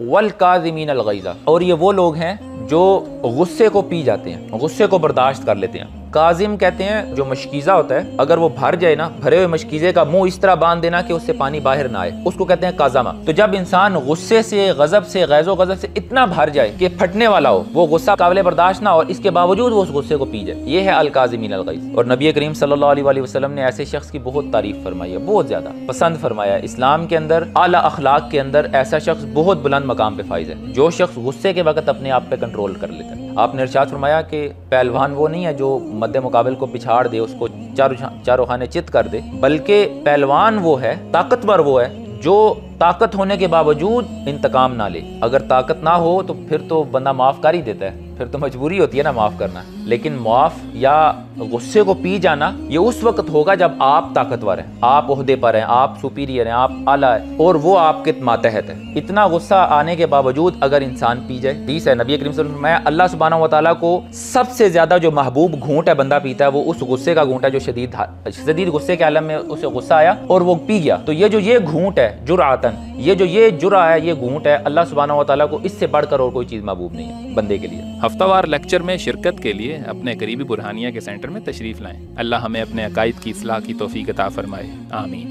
वल-काज़िमीन अल-ग़ैज़, और ये वो लोग हैं जो गुस्से को पी जाते हैं, गुस्से को बर्दाश्त कर लेते हैं। काजिम कहते हैं जो मशकीज़ा होता है, अगर वो भर जाए ना, भरे हुए मशकीज़े का मुंह इस तरह बांध देना कि उससे पानी बाहर ना आए, उसको कहते हैं काज़मा। तो जब इंसान गुस्से से, गज़ब से, गैज़ो गज़ब से इतना भर जाए कि फटने वाला हो, वो गुस्सा काबिल बर्दाश्त ना हो और इसके बावजूद वो उस गुस्से को पी जाए, ये है अल-काज़िमीन अल-ग़ैज़। और नबी करीम सल्लल्लाहु अलैहि वसल्लम ने ऐसे शख्स की बहुत तारीफ फरमाई है, बहुत ज़्यादा पसंद फरमाया है। इस्लाम के अंदर, आला अखलाक के अंदर ऐसा शख्स बहुत बुलंद मकाम पे फाइज है, जो शख्स गुस्से के वक्त अपने आप पे कंट्रोल कर लेता है। आपने इरशाद फरमाया कि पहलवान वो नहीं है जो मद्दे मुकाबिल को पिछाड़ दे, उसको चारों खाने चित कर दे, बल्कि पहलवान वो है, ताकतवर वो है जो ताकत होने के बावजूद इंतकाम ना ले। अगर ताकत ना हो तो फिर तो बंदा माफ़ कर ही देता है, फिर तो मजबूरी होती है ना माफ़ करना। लेकिन माफ़ या गुस्से को पी जाना ये उस वक्त होगा जब आप ताकतवर हैं, आप ओहदे पर हैं, आप सुपीरियर हैं, आप आला है और वो आपके मातहत है। इतना गुस्सा आने के बावजूद अगर इंसान पी जाए, हदीस है नबी करीम सल्लल्लाहु अलैहि वसल्लम, अल्लाह सुब्हानहू व तआला को सबसे ज़्यादा जो महबूब घूंट है बंदा पीता है, वो उस गुस्से का घूंट है जो शदीद गुस्से के आलम में उसे गुस्सा आया और वो पी गया। तो ये घूंट है जुरातन, ये जुरा है, ये घूंट है, अल्लाह सुब्हानहू व तआला को इससे बढ़कर और कोई चीज़ महबूब नहीं है बंदे के लिए। हफ्तावार लेक्चर में शिरकत के लिए अपने करीबी बुरहानिया के सेंटर में तशरीफ़ लाएं। अल्लाह हमें अपने अकायद की इस्लाह की तौफीक अता फरमाए। आमीन।